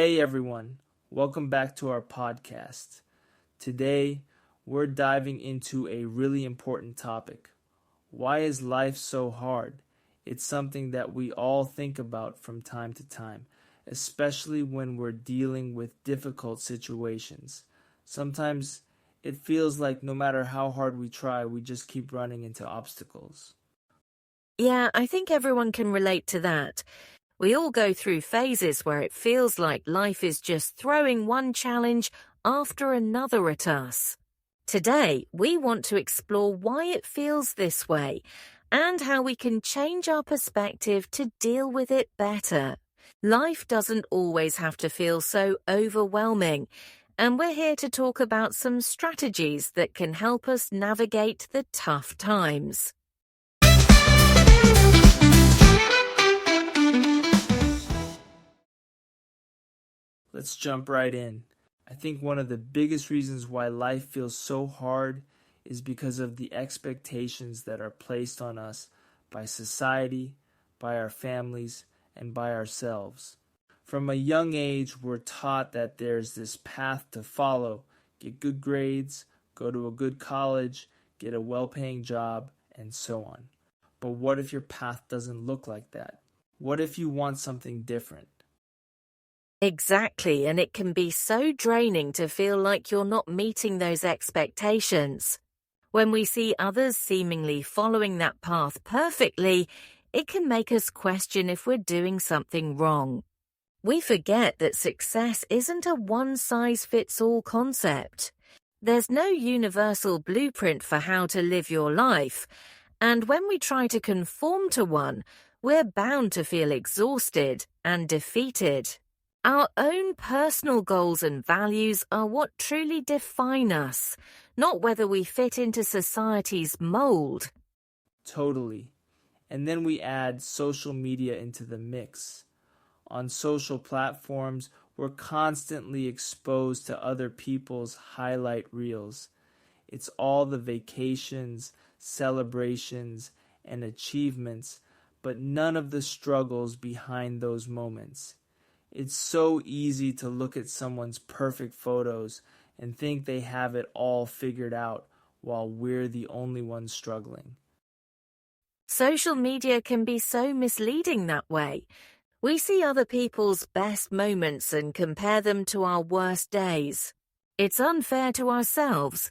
Hey everyone, welcome back to our podcast. Today, we're diving into a really important topic. Why is life so hard? It's something that we all think about from time to time, especially when we're dealing with difficult situations. Sometimes it feels like no matter how hard we try, we just keep running into obstacles. Yeah, I think everyone can relate to that. We all go through phases where it feels like life is just throwing one challenge after another at us. Today, we want to explore why it feels this way and how we can change our perspective to deal with it better. Life doesn't always have to feel so overwhelming, and we're here to talk about some strategies that can help us navigate the tough times. Let's jump right in. I think one of the biggest reasons why life feels so hard is because of the expectations that are placed on us by society, by our families, and by ourselves. From a young age, we're taught that there's this path to follow: get good grades, go to a good college, get a well-paying job, and so on. But what if your path doesn't look like that? What if you want something different? Exactly, and it can be so draining to feel like you're not meeting those expectations. When we see others seemingly following that path perfectly, it can make us question if we're doing something wrong. We forget that success isn't a one-size-fits-all concept. There's no universal blueprint for how to live your life, and when we try to conform to one, we're bound to feel exhausted and defeated. Our own personal goals and values are what truly define us, not whether we fit into society's mold. Totally. And then we add social media into the mix. On social platforms, we're constantly exposed to other people's highlight reels. It's all the vacations, celebrations, and achievements, but none of the struggles behind those moments. It's so easy to look at someone's perfect photos and think they have it all figured out while we're the only ones struggling. Social media can be so misleading that way. We see other people's best moments and compare them to our worst days. It's unfair to ourselves.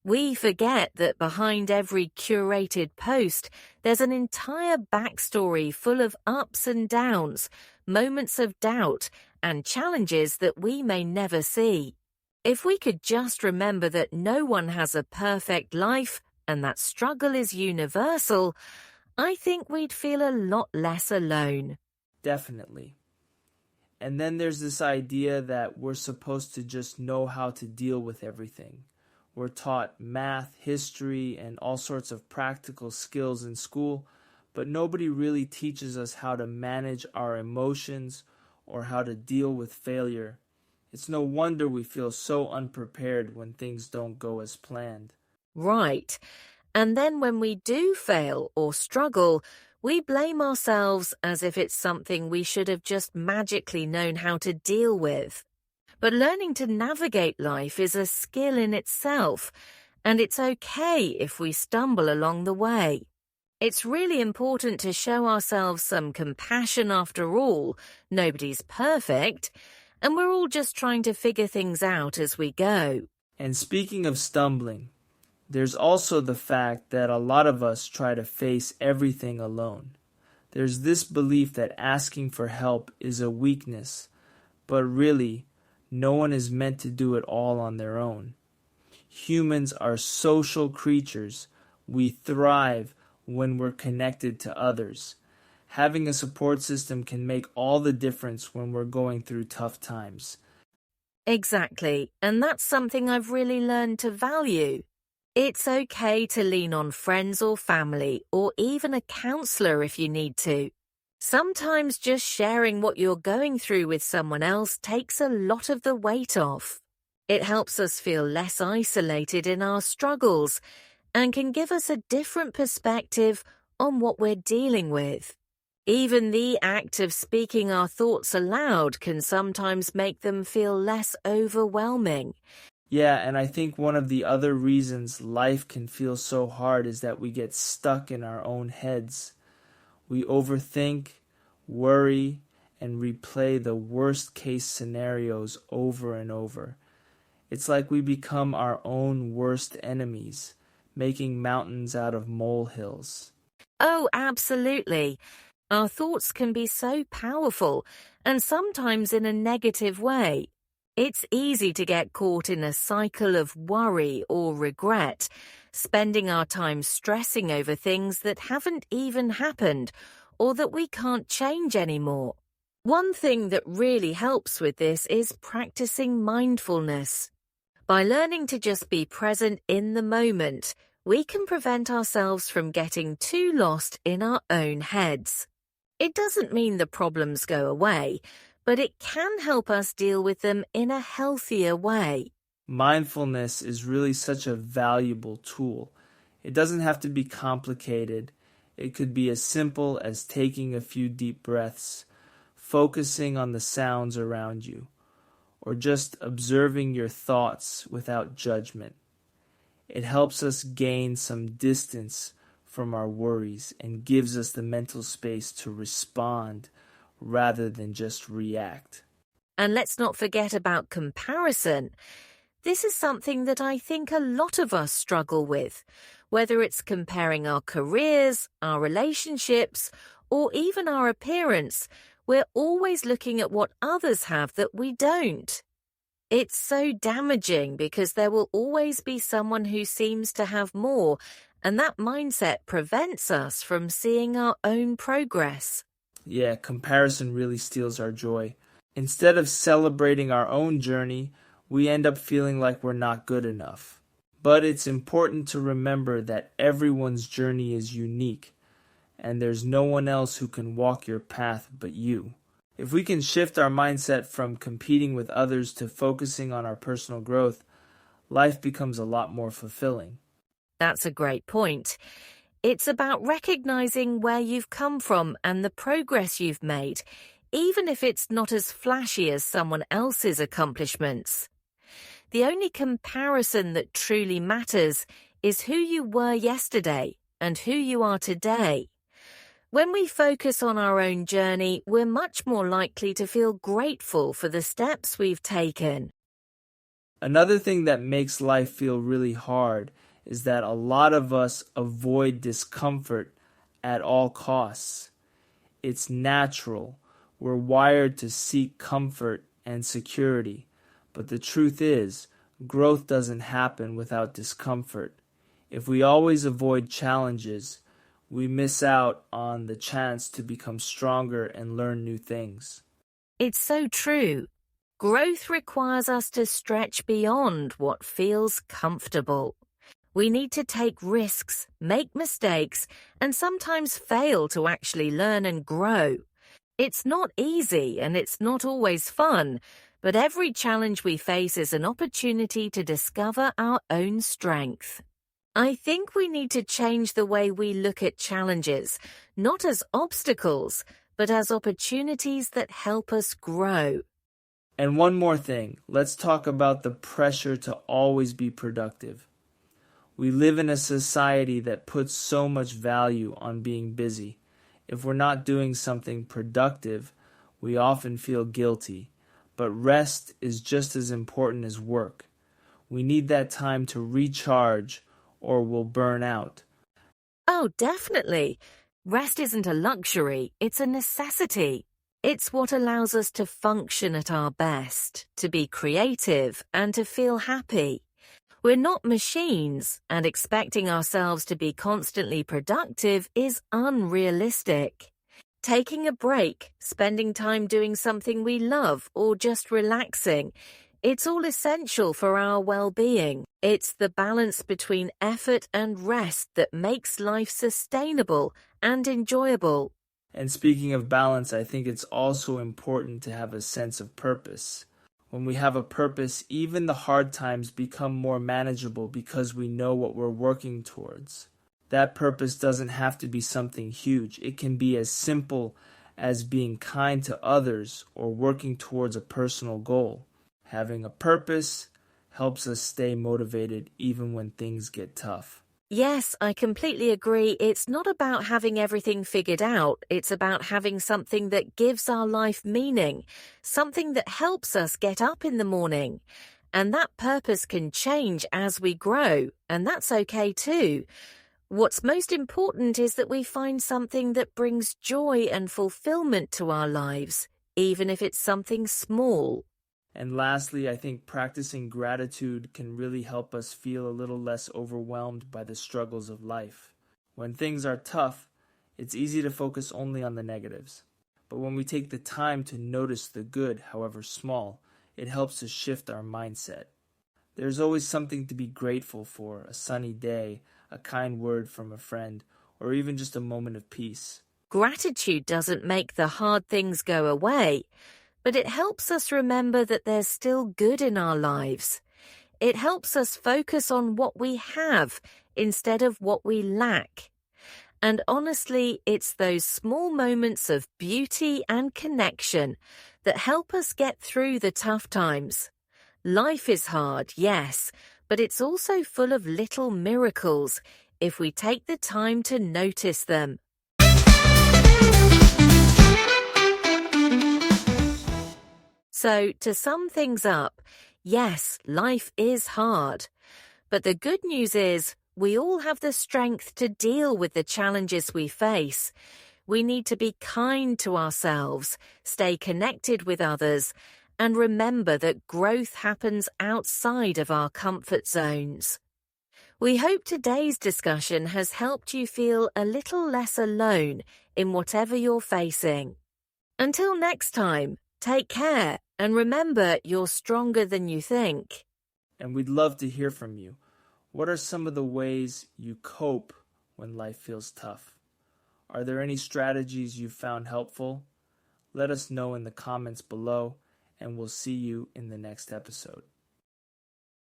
We forget that behind every curated post, there's an entire backstory full of ups and downs, moments of doubt, and challenges that we may never see. If we could just remember that no one has a perfect life and that struggle is universal, I think we'd feel a lot less alone. Definitely. And then there's this idea that we're supposed to just know how to deal with everything. We're taught math, history, and all sorts of practical skills in school, but nobody really teaches us how to manage our emotions or how to deal with failure. It's no wonder we feel so unprepared when things don't go as planned. Right. And then when we do fail or struggle, we blame ourselves as if it's something we should have just magically known how to deal with. But learning to navigate life is a skill in itself, and it's okay if we stumble along the way. It's really important to show ourselves some compassion after all. Nobody's perfect, and we're all just trying to figure things out as we go. And speaking of stumbling, there's also the fact that a lot of us try to face everything alone. There's this belief that asking for help is a weakness, but really, no one is meant to do it all on their own. Humans are social creatures. We thrive when we're connected to others. Having a support system can make all the difference when we're going through tough times. Exactly, and that's something I've really learned to value. It's okay to lean on friends or family, or even a counselor if you need to. Sometimes just sharing what you're going through with someone else takes a lot of the weight off. It helps us feel less isolated in our struggles and can give us a different perspective on what we're dealing with. Even the act of speaking our thoughts aloud can sometimes make them feel less overwhelming. Yeah, and I think one of the other reasons life can feel so hard is that we get stuck in our own heads. We overthink, worry, and replay the worst case scenarios over and over. It's like we become our own worst enemies, making mountains out of molehills. Oh, absolutely. Our thoughts can be so powerful, and sometimes in a negative way. It's easy to get caught in a cycle of worry or regret, spending our time stressing over things that haven't even happened or that we can't change anymore. One thing that really helps with this is practicing mindfulness. By learning to just be present in the moment, we can prevent ourselves from getting too lost in our own heads. It doesn't mean the problems go away, but it can help us deal with them in a healthier way. Mindfulness is really such a valuable tool. It doesn't have to be complicated. It could be as simple as taking a few deep breaths, focusing on the sounds around you, or just observing your thoughts without judgment. It helps us gain some distance from our worries and gives us the mental space to respond rather than just react. And let's not forget about comparison. This is something that I think a lot of us struggle with, whether it's comparing our careers, our relationships, or even our appearance. We're always looking at what others have that we don't. It's so damaging because there will always be someone who seems to have more, and that mindset prevents us from seeing our own progress. Yeah, comparison really steals our joy. Instead of celebrating our own journey, we end up feeling like we're not good enough. But it's important to remember that everyone's journey is unique, and there's no one else who can walk your path but you. If we can shift our mindset from competing with others to focusing on our personal growth, life becomes a lot more fulfilling. That's a great point. It's about recognizing where you've come from and the progress you've made, even if it's not as flashy as someone else's accomplishments. The only comparison that truly matters is who you were yesterday and who you are today. When we focus on our own journey, we're much more likely to feel grateful for the steps we've taken. Another thing that makes life feel really hard is that a lot of us avoid discomfort at all costs. It's natural. We're wired to seek comfort and security. But the truth is, growth doesn't happen without discomfort. If we always avoid challenges, we miss out on the chance to become stronger and learn new things. It's so true. Growth requires us to stretch beyond what feels comfortable. We need to take risks, make mistakes, and sometimes fail to actually learn and grow. It's not easy and it's not always fun, but every challenge we face is an opportunity to discover our own strength. I think we need to change the way we look at challenges, not as obstacles, but as opportunities that help us grow. And one more thing, let's talk about the pressure to always be productive. We live in a society that puts so much value on being busy. If we're not doing something productive, we often feel guilty. But rest is just as important as work. We need that time to recharge or we'll burn out. Oh, definitely. Rest isn't a luxury, it's a necessity. It's what allows us to function at our best, to be creative, and to feel happy. We're not machines, and expecting ourselves to be constantly productive is unrealistic. Taking a break, spending time doing something we love, or just relaxing, it's all essential for our well-being. It's the balance between effort and rest that makes life sustainable and enjoyable. And speaking of balance, I think it's also important to have a sense of purpose. When we have a purpose, even the hard times become more manageable because we know what we're working towards. That purpose doesn't have to be something huge. It can be as simple as being kind to others or working towards a personal goal. Having a purpose helps us stay motivated even when things get tough. Yes, I completely agree. It's not about having everything figured out. It's about having something that gives our life meaning, something that helps us get up in the morning. And that purpose can change as we grow, and that's okay too. What's most important is that we find something that brings joy and fulfillment to our lives, even if it's something small. And lastly, I think practicing gratitude can really help us feel a little less overwhelmed by the struggles of life. When things are tough, it's easy to focus only on the negatives. But when we take the time to notice the good, however small, it helps to shift our mindset. There's always something to be grateful for: a sunny day, a kind word from a friend, or even just a moment of peace. Gratitude doesn't make the hard things go away, but it helps us remember that there's still good in our lives. It helps us focus on what we have instead of what we lack. And honestly, it's those small moments of beauty and connection that help us get through the tough times. Life is hard, yes, but it's also full of little miracles if we take the time to notice them. So, to sum things up, yes, life is hard. But the good news is we all have the strength to deal with the challenges we face. We need to be kind to ourselves, stay connected with others, and remember that growth happens outside of our comfort zones. We hope today's discussion has helped you feel a little less alone in whatever you're facing. Until next time, take care and remember you're stronger than you think. And we'd love to hear from you. What are some of the ways you cope when life feels tough? Are there any strategies you've found helpful? Let us know in the comments below, and we'll see you in the next episode.